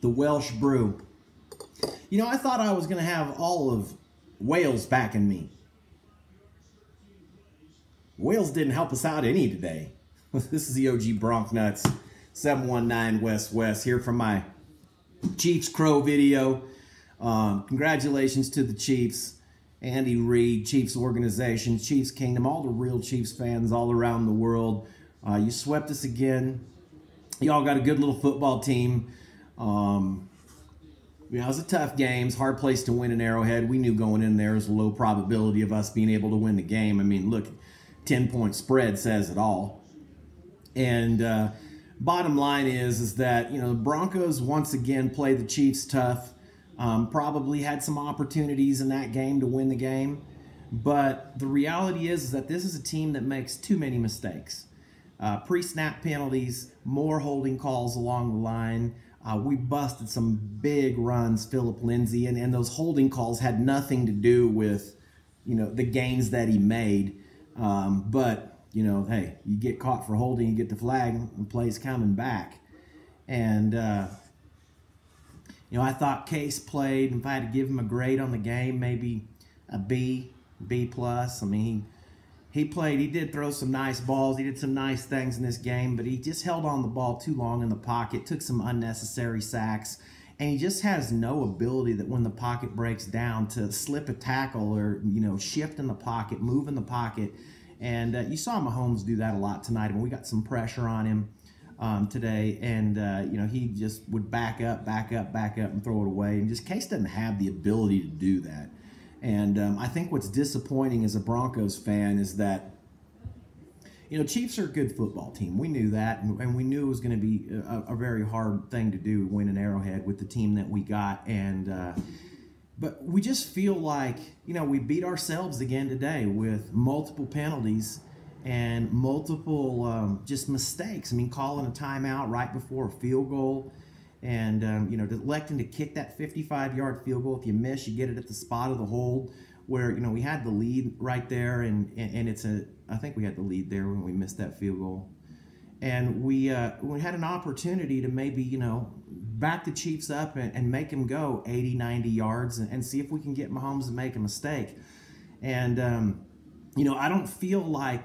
the Welsh Brew. You know, I thought I was going to have all of Wales backing me. Wales didn't help us out any today. This is the OG Bronc Nuts, 719 West here from my Chiefs Crow video. Congratulations to the Chiefs, Andy Reid, Chiefs organization, Chiefs Kingdom, all the real Chiefs fans all around the world. You swept us again. Y'all got a good little football team. It was a tough game. It's a hard place to win in Arrowhead. We knew going in there was a low probability of us being able to win the game. I mean, look, 10-point spread says it all. And bottom line is that, you know, the Broncos once again played the Chiefs tough. Probably had some opportunities in that game to win the game. But the reality is that this is a team that makes too many mistakes. Pre-snap penalties, more holding calls along the line. We busted some big runs, Phillip Lindsay, and those holding calls had nothing to do with, you know, the gains that he made. But, you know, hey, you get caught for holding, you get the flag, and play's coming back. And, you know, I thought Case played, if I had to give him a grade on the game, maybe a B+. I mean, he played, he did throw some nice balls, he did some nice things in this game, but he just held on the ball too long in the pocket, took some unnecessary sacks, and he just has no ability that when the pocket breaks down to slip a tackle or, you know, shift in the pocket, move in the pocket. And you saw Mahomes do that a lot tonight, and we got some pressure on him today, and you know, he just would back up, and throw it away, and just Case doesn't have the ability to do that. And I think what's disappointing as a Broncos fan is that, you know, Chiefs are a good football team. We knew that, and we knew it was going to be a very hard thing to do, win an Arrowhead with the team that we got. And but we just feel like, you know, we beat ourselves again today with multiple penalties and multiple just mistakes. I mean, calling a timeout right before a field goal. And, you know, electing to kick that 55-yard field goal. If you miss, you get it at the spot of the hold where, you know, we had the lead right there. And it's I think we had the lead there when we missed that field goal. And we had an opportunity to maybe, you know, back the Chiefs up and make them go 80, 90 yards and see if we can get Mahomes to make a mistake. And, you know, I don't feel like,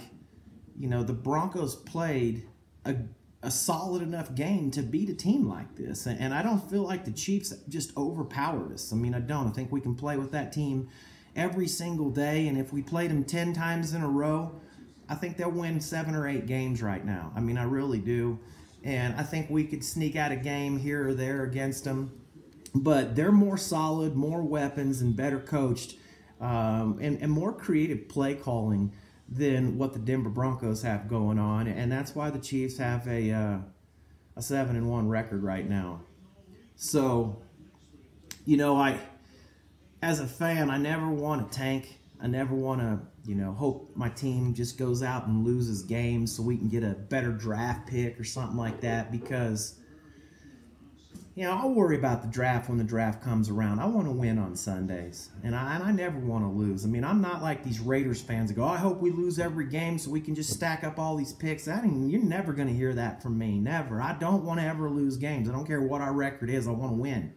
you know, the Broncos played a solid enough game to beat a team like this. And I don't feel like the Chiefs just overpowered us. I mean, I don't. I think we can play with that team every single day. And if we played them 10 times in a row, I think they'll win 7 or 8 games right now. I mean, I really do. And I think we could sneak out a game here or there against them. But they're more solid, more weapons, and better coached, and more creative play calling than what the Denver Broncos have going on, and that's why the Chiefs have a 7-1 record right now. So, you know, as a fan, I never want to tank. I never want to, you know, hope my team just goes out and loses games so we can get a better draft pick or something like that, because, you know, I'll worry about the draft when the draft comes around. I want to win on Sundays, and I never want to lose. I mean, I'm not like these Raiders fans that go, I hope we lose every game so we can just stack up all these picks. You're never going to hear that from me, never. I don't want to ever lose games. I don't care what our record is. I want to win.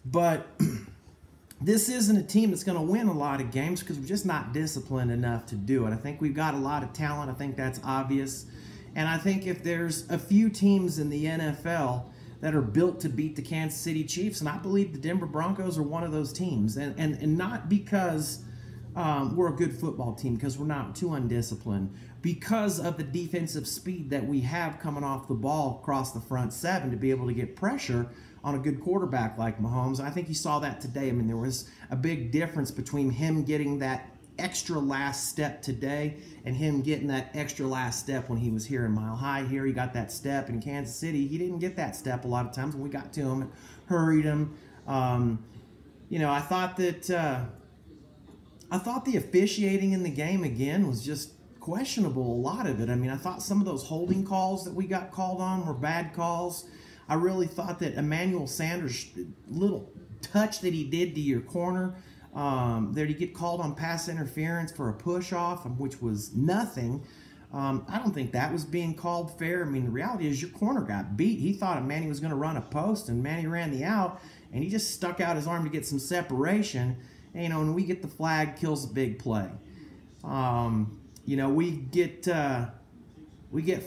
But this isn't a team that's going to win a lot of games because we're just not disciplined enough to do it. I think we've got a lot of talent. I think that's obvious. And I think if there's a few teams in the NFL that are built to beat the Kansas City Chiefs, and I believe the Denver Broncos are one of those teams, and not because we're a good football team, because we're not too undisciplined, because of the defensive speed that we have coming off the ball across the front seven to be able to get pressure on a good quarterback like Mahomes. I think you saw that today. I mean, there was a big difference between him getting that extra last step today and him getting that extra last step when he was here in Mile High. Here he got that step in Kansas City. He didn't get that step a lot of times. When we got to him, hurried him. You know, I thought the officiating in the game again was just questionable, a lot of it. I mean, I thought some of those holding calls that we got called on were bad calls. I really thought that Emmanuel Sanders' little touch that he did to your corner, that he get called on pass interference for a push-off, which was nothing. I don't think that was being called fair. I mean, the reality is your corner got beat. He thought Manny was going to run a post, and Manny ran the out, and he just stuck out his arm to get some separation. And, you know, and we get the flag, kills a big play. You know, we get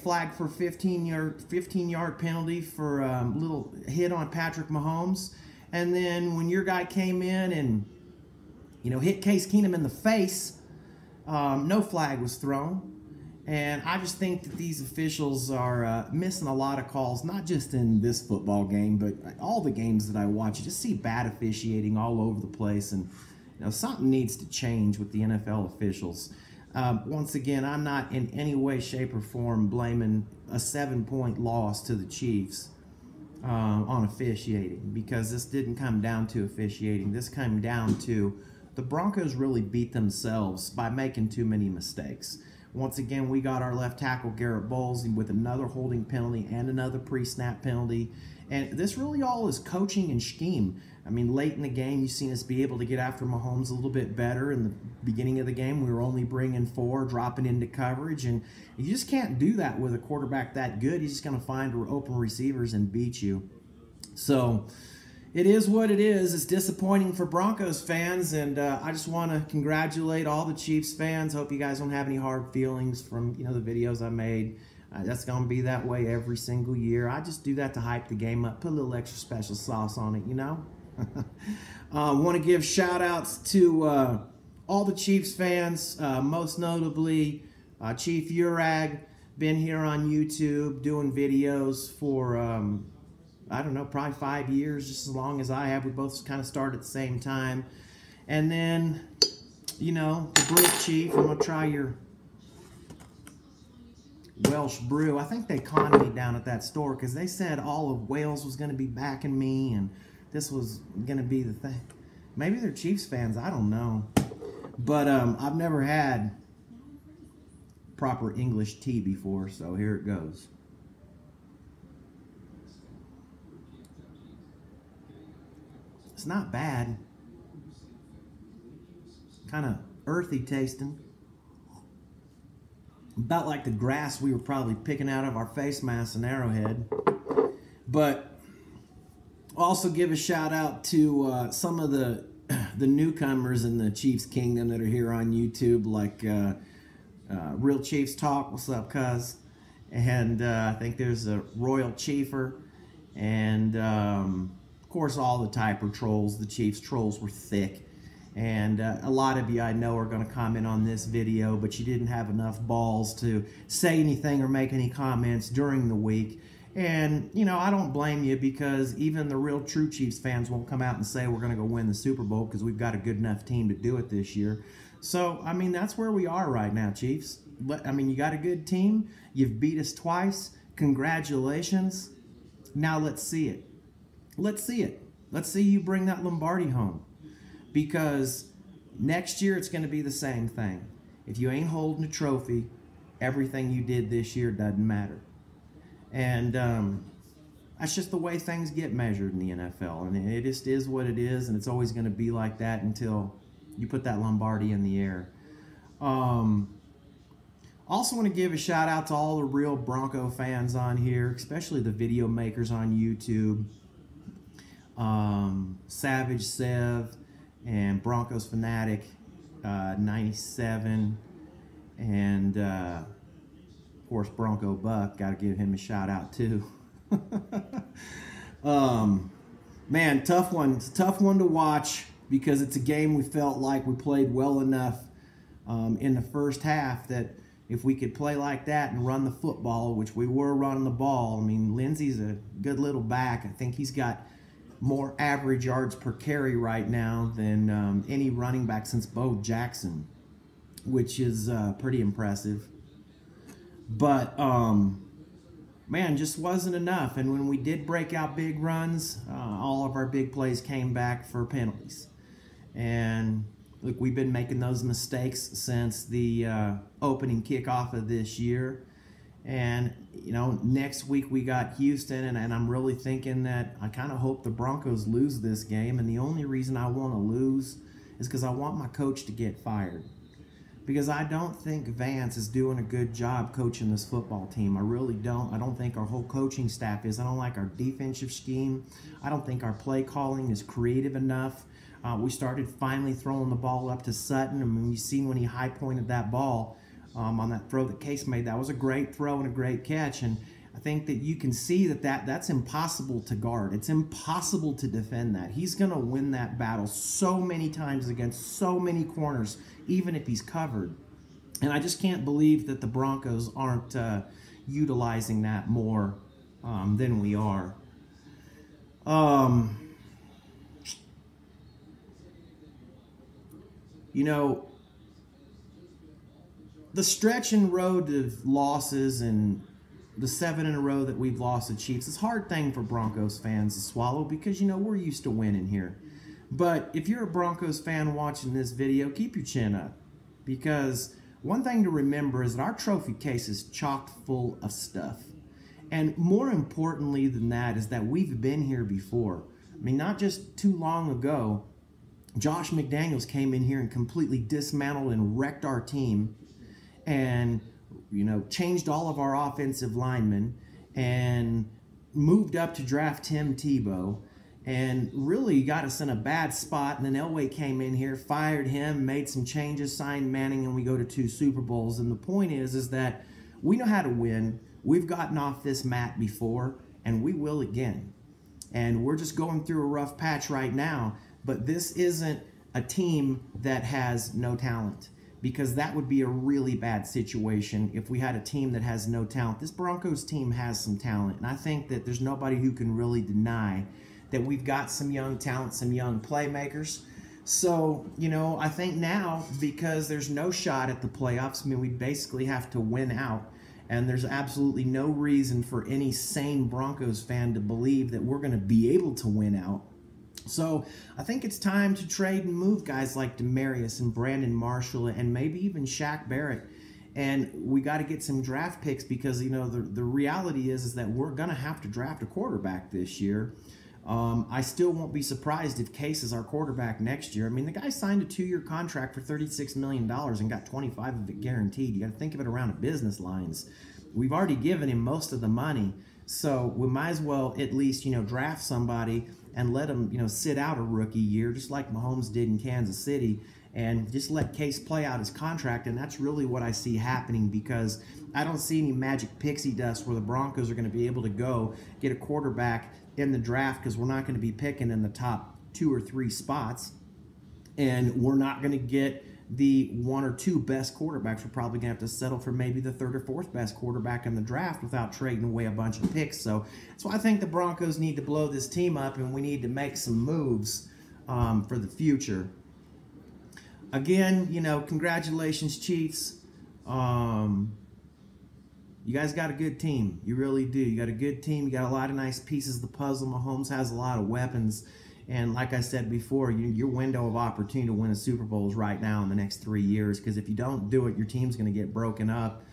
flagged for 15-yard penalty for a little hit on Patrick Mahomes. And then when your guy came in and, you know, hit Case Keenum in the face, no flag was thrown. And I just think that these officials are missing a lot of calls, not just in this football game, but all the games that I watch. You just see bad officiating all over the place. And, you know, something needs to change with the NFL officials. Once again, I'm not in any way, shape, or form blaming a 7-point loss to the Chiefs on officiating, because this didn't come down to officiating. This came down to the Broncos really beat themselves by making too many mistakes. Once again, we got our left tackle, Garrett Bowles, with another holding penalty and another pre-snap penalty. And this really all is coaching and scheme. I mean, late in the game, you've seen us be able to get after Mahomes a little bit better. In the beginning of the game, we were only bringing 4, dropping into coverage. And you just can't do that with a quarterback that good. He's just going to find open receivers and beat you. So it is what it is. It's disappointing for Broncos fans. And I just want to congratulate all the Chiefs fans. Hope you guys don't have any hard feelings from, you know, the videos I made. That's going to be that way every single year. I just do that to hype the game up, put a little extra special sauce on it, you know. Want to give shout outs to all the Chiefs fans, most notably Chief Urag, been here on YouTube doing videos for I don't know, probably 5 years, just as long as I have. We both kind of started at the same time. And then, you know, the Blue Chief, I'm going to try your Welsh brew. I think they conned me down at that store because they said all of Wales was going to be backing me and this was going to be the thing. Maybe they're Chiefs fans. I don't know. But I've never had proper English tea before, so here it goes. It's not bad. Kind of earthy tasting. About like the grass we were probably picking out of our face masks in Arrowhead. But also give a shout out to some of the newcomers in the Chiefs Kingdom that are here on YouTube, like Real Chiefs Talk. What's up, cuz? And I think there's a Royal Chiefer. And of course, all the Typer trolls. The Chiefs trolls were thick. And a lot of you I know are going to comment on this video, but you didn't have enough balls to say anything or make any comments during the week. And, you know, I don't blame you, because even the real true Chiefs fans won't come out and say we're going to go win the Super Bowl because we've got a good enough team to do it this year. So, I mean, that's where we are right now, Chiefs. I mean, you got a good team. You've beat us twice. Congratulations. Now let's see it. Let's see it. Let's see you bring that Lombardi home. Because next year it's going to be the same thing. If you ain't holding a trophy, everything you did this year doesn't matter. And that's just the way things get measured in the NFL. And it just is what it is, and it's always going to be like that until you put that Lombardi in the air. Also want to give a shout out to all the real Bronco fans on here, especially the video makers on YouTube. Savage Sev and Broncos Fanatic 97, and of course Bronco Buck, got to give him a shout out too. Man, tough one. It's a tough one to watch, because it's a game we felt like we played well enough in the first half that if we could play like that and run the football, which we were running the ball. I mean, Lindsey's a good little back. I think he's got more average yards per carry right now than any running back since Bo Jackson, which is pretty impressive. But, man, just wasn't enough. And when we did break out big runs, all of our big plays came back for penalties. And, look, we've been making those mistakes since the opening kickoff of this year. And, you know, next week we got Houston, and I'm really thinking that I kind of hope the Broncos lose this game. And the only reason I want to lose is because I want my coach to get fired. because I don't think Vance is doing a good job coaching this football team. I really don't. I don't think our whole coaching staff is. I don't like our defensive scheme. I don't think our play calling is creative enough. We started finally throwing the ball up to Sutton. I mean, you've seen when he high-pointed that ball on that throw that Case made. That was a great throw and a great catch. And I think that you can see that's impossible to guard. It's impossible to defend that. He's going to win that battle so many times against so many corners, even if he's covered. And I just can't believe that the Broncos aren't utilizing that more than we are. You know, the stretch and road of losses and the 7 in a row that we've lost to Chiefs, it's a hard thing for Broncos fans to swallow because, you know, we're used to winning here. But if you're a Broncos fan watching this video, keep your chin up, because one thing to remember is that our trophy case is chock full of stuff. And more importantly than that is that we've been here before. I mean, not just too long ago, Josh McDaniels came in here and completely dismantled and wrecked our team and, you know, changed all of our offensive linemen and moved up to draft Tim Tebow and really got us in a bad spot. And then Elway came in here, fired him, made some changes, signed Manning, and we go to 2 Super Bowls. And the point is that we know how to win. We've gotten off this mat before, and we will again. And we're just going through a rough patch right now. But this isn't a team that has no talent, because that would be a really bad situation if we had a team that has no talent. This Broncos team has some talent, and I think that there's nobody who can really deny that we've got some young talent, some young playmakers. So, you know, I think now, because there's no shot at the playoffs, I mean, we basically have to win out, and there's absolutely no reason for any sane Broncos fan to believe that we're going to be able to win out. So I think it's time to trade and move guys like Demarius and Brandon Marshall and maybe even Shaq Barrett. And we got to get some draft picks, because, you know, the reality is that we're going to have to draft a quarterback this year. I still won't be surprised if Case is our quarterback next year. I mean, the guy signed a 2-year contract for $36 million and got 25 of it guaranteed. You got to think of it around business lines. We've already given him most of the money, so we might as well at least, you know, draft somebody and let him, you know, sit out a rookie year, just like Mahomes did in Kansas City, and just let Case play out his contract. And that's really what I see happening, because I don't see any magic pixie dust where the Broncos are going to be able to go get a quarterback in the draft, because we're not going to be picking in the top 2 or 3 spots, and we're not going to get the 1 or 2 best quarterbacks. We're probably going to have to settle for maybe the 3rd or 4th best quarterback in the draft without trading away a bunch of picks. So that's why I think the Broncos need to blow this team up, and we need to make some moves for the future. Again, you know, congratulations, Chiefs. You guys got a good team. You really do. You got a good team. You got a lot of nice pieces of the puzzle. Mahomes has a lot of weapons. And like I said before, your window of opportunity to win a Super Bowl is right now in the next 3 years, because if you don't do it, your team's going to get broken up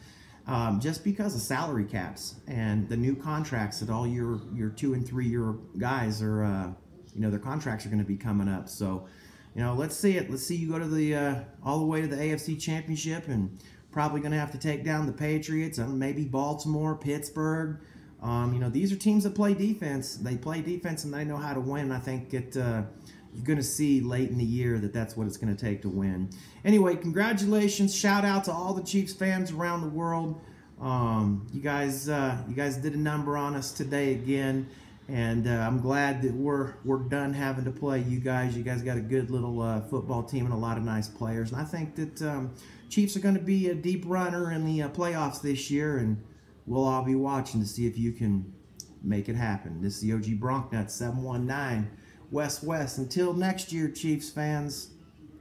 just because of salary caps and the new contracts that all your 2- and 3-year guys are, you know, their contracts are going to be coming up. So, you know, let's see it. Let's see you go to the all the way to the AFC Championship, and probably going to have to take down the Patriots and maybe Baltimore, Pittsburgh. You know, these are teams that play defense. They play defense and they know how to win. I think that you're going to see late in the year that that's what it's going to take to win. Anyway, congratulations. Shout out to all the Chiefs fans around the world. You guys did a number on us today again. And I'm glad that we're done having to play you guys. You guys got a good little football team and a lot of nice players. And I think that Chiefs are going to be a deep runner in the playoffs this year, and we'll all be watching to see if you can make it happen. This is the OG Bronknut 719 West. Until next year, Chiefs fans,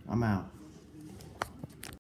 I'm out.